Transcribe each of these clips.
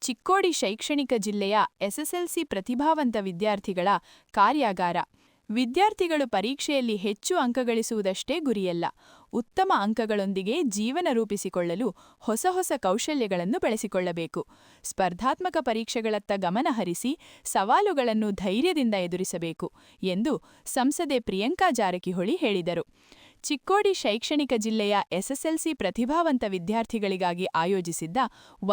ಚಿಕ್ಕೋಡಿ ಶೈಕ್ಷಣಿಕ ಜಿಲ್ಲೆಯ ಎಸ್ಎಸ್ಎಲ್ಸಿ ಪ್ರತಿಭಾವಂತ ವಿದ್ಯಾರ್ಥಿಗಳ ಕಾರ್ಯಾಗಾರ. ವಿದ್ಯಾರ್ಥಿಗಳು ಪರೀಕ್ಷೆಯಲ್ಲಿ ಹೆಚ್ಚು ಅಂಕ ಗಳಿಸುವುದಷ್ಟೇ ಗುರಿಯಲ್ಲ, ಉತ್ತಮ ಅಂಕಗಳೊಂದಿಗೆ ಜೀವನ ರೂಪಿಸಿಕೊಳ್ಳಲು ಹೊಸ ಹೊಸ ಕೌಶಲ್ಯಗಳನ್ನು ಬೆಳೆಸಿಕೊಳ್ಳಬೇಕು. ಸ್ಪರ್ಧಾತ್ಮಕ ಪರೀಕ್ಷೆಗಳತ್ತ ಗಮನ ಹರಿಸಿ ಸವಾಲುಗಳನ್ನು ಧೈರ್ಯದಿಂದ ಎದುರಿಸಬೇಕು ಎಂದು ಸಂಸದೆ ಪ್ರಿಯಾಂಕಾ ಜಾರಕಿಹೊಳಿ ಹೇಳಿದರು. ಚಿಕ್ಕೋಡಿ ಶೈಕ್ಷಣಿಕ ಜಿಲ್ಲೆಯ ಎಸ್ಎಸ್ಎಲ್ಸಿ ಪ್ರತಿಭಾವಂತ ವಿದ್ಯಾರ್ಥಿಗಳಿಗಾಗಿ ಆಯೋಜಿಸಿದ್ದ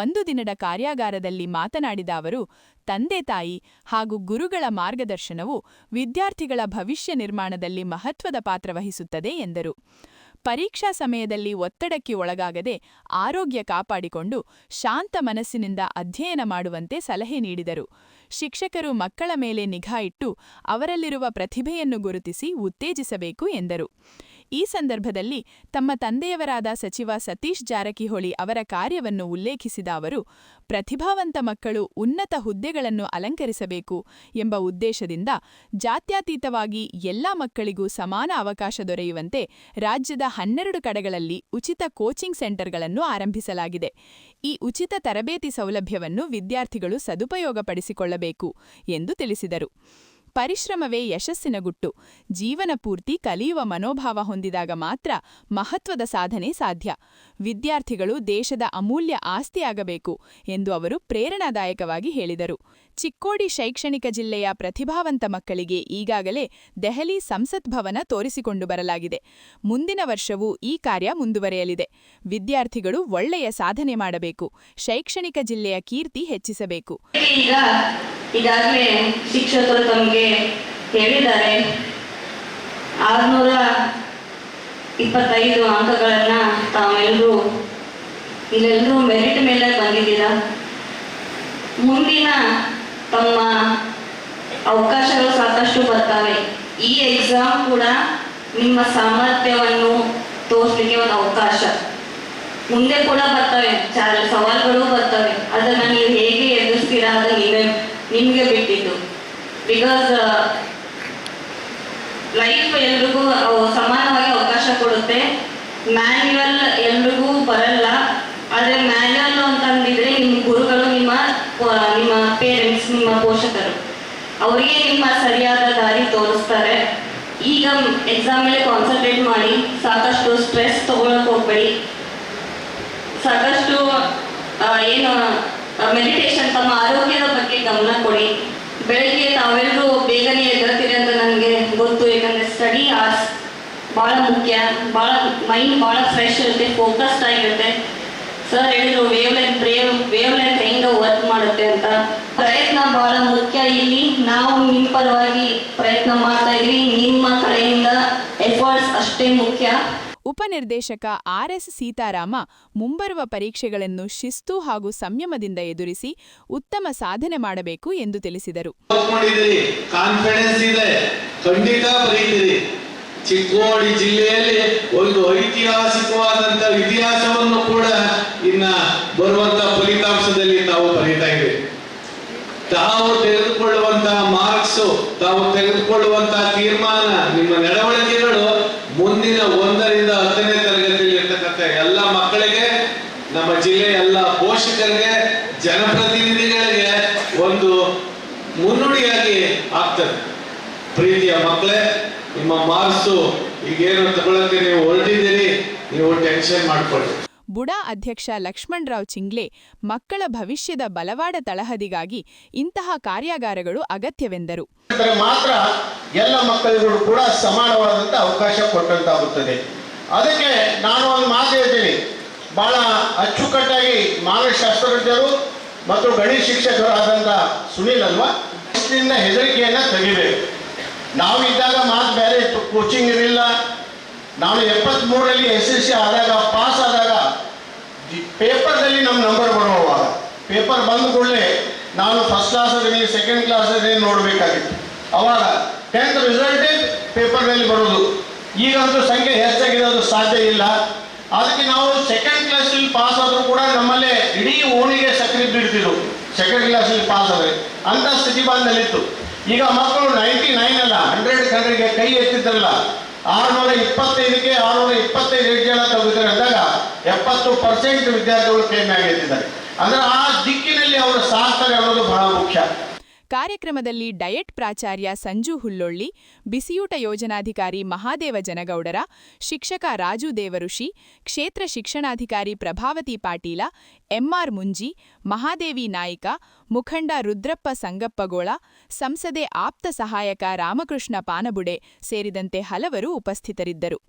ಒಂದು ದಿನದ ಕಾರ್ಯಾಗಾರದಲ್ಲಿ ಮಾತನಾಡಿದ ಅವರು, ತಂದೆ ತಾಯಿ ಹಾಗೂ ಗುರುಗಳ ಮಾರ್ಗದರ್ಶನವು ವಿದ್ಯಾರ್ಥಿಗಳ ಭವಿಷ್ಯ ನಿರ್ಮಾಣದಲ್ಲಿ ಮಹತ್ವದ ಪಾತ್ರ ವಹಿಸುತ್ತದೆ ಎಂದರು. ಪರೀಕ್ಷಾ ಸಮಯದಲ್ಲಿ ಒತ್ತಡಕ್ಕೆ ಒಳಗಾಗದೆ ಆರೋಗ್ಯ ಕಾಪಾಡಿಕೊಂಡು ಶಾಂತ ಮನಸ್ಸಿನಿಂದ ಅಧ್ಯಯನ ಮಾಡುವಂತೆ ಸಲಹೆ ನೀಡಿದರು. ಶಿಕ್ಷಕರು ಮಕ್ಕಳ ಮೇಲೆ ನಿಗಾ ಇಟ್ಟು ಅವರಲ್ಲಿರುವ ಪ್ರತಿಭೆಯನ್ನು ಗುರುತಿಸಿ ಉತ್ತೇಜಿಸಬೇಕು ಎಂದರು. ಈ ಸಂದರ್ಭದಲ್ಲಿ ತಮ್ಮ ತಂದೆಯವರಾದ ಸಚಿವ ಸತೀಶ್ ಜಾರಕಿಹೊಳಿ ಅವರ ಕಾರ್ಯವನ್ನು ಉಲ್ಲೇಖಿಸಿದ ಅವರು, ಪ್ರತಿಭಾವಂತ ಮಕ್ಕಳು ಉನ್ನತ ಹುದ್ದೆಗಳನ್ನು ಅಲಂಕರಿಸಬೇಕು ಎಂಬ ಉದ್ದೇಶದಿಂದ ಜಾತ್ಯತೀತವಾಗಿ ಎಲ್ಲ ಮಕ್ಕಳಿಗೂ ಸಮಾನ ಅವಕಾಶ ದೊರೆಯುವಂತೆ ರಾಜ್ಯದ 12 ಕಡೆಗಳಲ್ಲಿ ಉಚಿತ ಕೋಚಿಂಗ್ ಸೆಂಟರ್ಗಳನ್ನು ಆರಂಭಿಸಲಾಗಿದೆ. ಈ ಉಚಿತ ತರಬೇತಿ ಸೌಲಭ್ಯವನ್ನು ವಿದ್ಯಾರ್ಥಿಗಳು ಸದುಪಯೋಗಪಡಿಸಿಕೊಳ್ಳಬೇಕು ಎಂದು ತಿಳಿಸಿದರು. ಪರಿಶ್ರಮವೇ ಯಶಸ್ಸಿನ ಗುಟ್ಟು. ಜೀವನ ಪೂರ್ತಿ ಕಲಿಯುವ ಮನೋಭಾವ ಹೊಂದಿದಾಗ ಮಾತ್ರ ಮಹತ್ವದ ಸಾಧನೆ ಸಾಧ್ಯ. ವಿದ್ಯಾರ್ಥಿಗಳು ದೇಶದ ಅಮೂಲ್ಯ ಆಸ್ತಿಯಾಗಬೇಕು ಎಂದು ಅವರು ಪ್ರೇರಣಾದಾಯಕವಾಗಿ ಹೇಳಿದರು. ಚಿಕ್ಕೋಡಿ ಶೈಕ್ಷಣಿಕ ಜಿಲ್ಲೆಯ ಪ್ರತಿಭಾವಂತ ಮಕ್ಕಳಿಗೆ ಈಗಾಗಲೇ ದೆಹಲಿ ಸಂಸತ್ ಭವನ ತೋರಿಸಿಕೊಂಡು ಬರಲಾಗಿದೆ. ಮುಂದಿನ ವರ್ಷವೂ ಈ ಕಾರ್ಯ ಮುಂದುವರೆಯಲಿದೆ. ವಿದ್ಯಾರ್ಥಿಗಳು ಒಳ್ಳೆಯ ಸಾಧನೆ ಮಾಡಬೇಕು, ಶೈಕ್ಷಣಿಕ ಜಿಲ್ಲೆಯ ಕೀರ್ತಿ ಹೆಚ್ಚಿಸಬೇಕು. ಈಗಾಗಲೇ ಶಿಕ್ಷಕರು ತಮಗೆ ಹೇಳಿದ್ದಾರೆ, 625 ಅಂಕಗಳನ್ನು ತಾವೆಲ್ಲರೂ ಇಲ್ಲೆಲ್ಲರೂ ಮೆರಿಟ್ ಮೇಲೆ ಬಂದಿದ್ದೀರಾ. ಮುಂದಿನ ತಮ್ಮ ಅವಕಾಶಗಳು ಸಾಕಷ್ಟು ಬರ್ತವೆ. ಈ ಎಕ್ಸಾಮ್ ಕೂಡ ನಿಮ್ಮ ಸಾಮರ್ಥ್ಯವನ್ನು ತೋರಿಸಲಿಕ್ಕೆ ಒಂದು ಅವಕಾಶ. ಮುಂದೆ ಕೂಡ ಬರ್ತವೆ, ಸವಾಲುಗಳು ಬರ್ತವೆ. ಅದನ್ನು ನೀವು ಹೇಗೆ ಎದುರಿಸ್ತೀರಾ ಅದು ನಿಮಗೆ ಬಿಟ್ಟಿದ್ದು. ಬಿಕಾಸ್ ಲೈಫ್ ಎಲ್ರಿಗೂ ಸಮಾನವಾಗಿ ಅವಕಾಶ ಕೊಡುತ್ತೆ. ಮ್ಯಾನ್ಯುವಲ್ ಎಲ್ರಿಗೂ ಬರಲ್ಲ. ಆದರೆ ಮ್ಯಾನ್ಯುವಲ್ ಅಂತಂದಿದ್ರೆ ನಿಮ್ಮ ಗುರುಗಳು, ನಿಮ್ಮ ಪೇರೆಂಟ್ಸ್, ನಿಮ್ಮ ಪೋಷಕರು, ಅವರಿಗೆ ನಿಮ್ಮ ಸರಿಯಾದ ದಾರಿ ತೋರಿಸ್ತಾರೆ. ಈಗ ಎಕ್ಸಾಮ್ ಮೇಲೆ ಕಾನ್ಸಂಟ್ರೇಟ್ ಮಾಡಿ, ಸಾಕಷ್ಟು ಸ್ಟ್ರೆಸ್ ತಗೊಳಕ್ ಹೋಗ್ಬೇಡಿ. ಸಾಕಷ್ಟು ಮೆಡಿಟೇಷನ್, ತಮ್ಮ ಆರೋಗ್ಯದ ಬಗ್ಗೆ ಗಮನ ಕೊಡಿ. ಬೆಳಗ್ಗೆ ತಾವೆಲ್ಲರೂ ಬೇಗನೆ ಎದುರ್ತೀರಿ ಅಂತ ನನಗೆ ಗೊತ್ತು. ಯಾಕಂದರೆ ಸ್ಟಡಿ ಅವರ್ಸ್ ಭಾಳ ಮುಖ್ಯ. ಮೈಂಡ್ ಭಾಳ ಫ್ರೆಶ್ ಇರುತ್ತೆ, ಫೋಕಸ್ಡ್ ಆಗಿರುತ್ತೆ. ಸರ್ ಹೇಳಿದ್ರು ವೇವ್ ಲೆಂತ್ ಹೆಂಗೆ ವರ್ಕ್ ಮಾಡುತ್ತೆ ಅಂತ. ಪ್ರಯತ್ನ ಭಾಳ ಮುಖ್ಯ. ಇಲ್ಲಿ ನಾವು ನಿಮ್ಮ ಪರವಾಗಿ ಪ್ರಯತ್ನ ಮಾಡ್ತಾ ಇದ್ವಿ. ನಿಮ್ಮ ಕಡೆಯಿಂದ ಎಫರ್ಟ್ಸ್ ಅಷ್ಟೇ ಮುಖ್ಯ. ಉಪನಿರ್ದೇಶಕ ಆರ್.ಎಸ್. ಸೀತಾರಾಮ ಮುಂಬರುವ ಪರೀಕ್ಷೆಗಳನ್ನು ಶಿಸ್ತು ಹಾಗೂ ಸಂಯಮದಿಂದ ಎದುರಿಸಿ ಉತ್ತಮ ಸಾಧನೆ ಮಾಡಬೇಕು ಎಂದು ತಿಳಿಸಿದರು. ಚಿಕ್ಕೋಡಿ ಜಿಲ್ಲೆಯಲ್ಲಿ ಒಂದು ಐತಿಹಾಸಿಕವಾದಂತಹ ಇತಿಹಾಸವನ್ನು ಕೂಡ ಇನ್ನ ಬರುವಂತ ಫಲಿತಾಂಶದಲ್ಲಿ ತಾವು ಬರೀತಾ ಇದ್ದೀರಿ. ತಾವು ತೆಗೆದುಕೊಳ್ಳುವಂತಹ ಮಾರ್ಕ್ಸ್, ತಾವು ತೆಗೆದುಕೊಳ್ಳುವಂತಹ ತೀರ್ಮಾನ, ನಿಮ್ಮ ನಡವಳಿಕೆಗಳು ಮುಂದಿನ 1ರಿಂದ 10ನೇ ತರಗತಿಯಲ್ಲಿ ಇರ್ತಕ್ಕಂಥ ಎಲ್ಲ ಮಕ್ಕಳಿಗೆ, ನಮ್ಮ ಜಿಲ್ಲೆಯ ಎಲ್ಲ ಪೋಷಕರಿಗೆ, ಜನಪ್ರತಿನಿಧಿಗಳಿಗೆ ಒಂದು ಮುನ್ನುಡಿಯಾಗಿ ಆಗ್ತದೆ. ಪ್ರೀತಿಯ ಮಕ್ಕಳೇ, ನಿಮ್ಮ ಮಾರ್ಕ್ಸು ಈಗೇನು ತಗೊಳ್ಳಕ್ಕೆ ನೀವು ಹೊರಟಿದ್ದೀರಿ, ನೀವು ಟೆನ್ಷನ್ ಮಾಡ್ಕೊಳ್ಳಿ. ಬುಡಾ ಅಧ್ಯಕ್ಷ ಲಕ್ಷ್ಮಣರಾವ್ ಚಿಂಗ್ಲೆ ಮಕ್ಕಳ ಭವಿಷ್ಯದ ಬಲವಾದ ತಳಹದಿಗಾಗಿ ಇಂತಹ ಕಾರ್ಯಾಗಾರಗಳು ಅಗತ್ಯವೆಂದರು. ಮಾತ್ರ ಎಲ್ಲ ಮಕ್ಕಳಿಗೂ ಕೂಡ ಸಮಾನವಾದಂಥ ಅವಕಾಶ ಕೊಟ್ಟಂತಾಗುತ್ತದೆ. ಅದಕ್ಕೆ ನಾನು ಒಂದು ಮಾತು ಹೇಳ್ತೀನಿ. ಬಹಳ ಅಚ್ಚುಕಟ್ಟಾಗಿ ಮಾನವಶಾಸ್ತ್ರಜ್ಞರು ಮತ್ತು ಗಣಿತ ಶಿಕ್ಷಕರು ಆದಂಥ ಸುನೀಲ್ ಅಲ್ವಾ, ಇದರಿಂದ ಹೆದರಿಕೆಯನ್ನು ತೆಗಿಬೇಕು. ನಾವು ಇದ್ದಾಗ ಮಾತು ಬೇರೆ ಇತ್ತು, ಕೋಚಿಂಗ್ ಇರಲಿಲ್ಲ. ನಾನು 73ರಲ್ಲಿ SSC ಆದಾಗ, ಪಾಸ್ ಆದಾಗ ಪೇಪರ್ದಲ್ಲಿ ನಮ್ಮ ನಂಬರ್ ಬರುವಾಗ, ಪೇಪರ್ ಬಂದ ಕೂಡಲೇ ನಾನು ಫಸ್ಟ್ ಕ್ಲಾಸ್ ಅದೀನಿ, ಸೆಕೆಂಡ್ ಕ್ಲಾಸ್ ಅದೀನಿ ನೋಡಬೇಕಾಗಿತ್ತು. ಅವಾಗ 10th ರಿಸಲ್ಟೇ ಪೇಪರ್ನಲ್ಲಿ ಬರೋದು. ಈಗಂತೂ ಸಂಖ್ಯೆ ಹೆಚ್ಚಾಗಿರೋದು ಸಾಧ್ಯ ಇಲ್ಲ. ಅದಕ್ಕೆ ನಾವು ಸೆಕೆಂಡ್ ಕ್ಲಾಸಲ್ಲಿ ಪಾಸ್ ಆದರೂ ಕೂಡ ನಮ್ಮಲ್ಲೇ ಇಡೀ ಓಣಿಗೆ ಸಕ್ಕರೆ ಬಿಡ್ತಿದ್ರು ಸೆಕೆಂಡ್ ಕ್ಲಾಸಲ್ಲಿ ಪಾಸ್ ಆದರೆ. ಅಂಥ ಸ್ಥಿತಿ ಬಂದಲ್ಲಿತ್ತು. ಈಗ ಮಕ್ಕಳು 99 ಅಲ್ಲ, 100ಗೆ ಕೈ ಎತ್ತಿದ್ರಲ್ಲ, 625ಕ್ಕೆ 625 ಜನ ತೆಗೆದಿದ್ದಾರೆ ಅಂದಾಗ 70% ವಿದ್ಯಾರ್ಥಿಗಳು ಕೈ ಮ್ಯಾಗ ಎತ್ತಿದ್ದಾರೆ. ಅಂದ್ರೆ ಆ ದಿಕ್ಕಿನಲ್ಲಿ ಅವರು ಅವರು ಸಾಕ್ತಾರೆ ಅನ್ನೋದು ಬಹಳ ಮುಖ್ಯ. ಕಾರ್ಯಕ್ರಮದಲ್ಲಿ ಡಯಟ್ ಪ್ರಾಚಾರ್ಯ ಸಂಜು ಹುಲ್ಲೊಳ್ಳಿ, ಬಿಸಿಯೂಟ ಯೋಜನಾಧಿಕಾರಿ ಮಹಾದೇವ ಜನಗೌಡರ, ಶಿಕ್ಷಕ ರಾಜು ದೇವಋಷಿ, ಕ್ಷೇತ್ರ ಶಿಕ್ಷಣಾಧಿಕಾರಿ ಪ್ರಭಾವತಿ ಪಾಟೀಲ, ಎಂಆರ್ ಮುಂಜಿ, ಮಹಾದೇವಿ ನಾಯಿಕ, ಮುಖಂಡ ರುದ್ರಪ್ಪ ಸಂಗಪ್ಪಗೋಳ, ಸಂಸದೆ ಆಪ್ತ ಸಹಾಯಕ ರಾಮಕೃಷ್ಣ ಪಾನಬುಡೆ ಸೇರಿದಂತೆ ಹಲವರು ಉಪಸ್ಥಿತರಿದ್ದರು.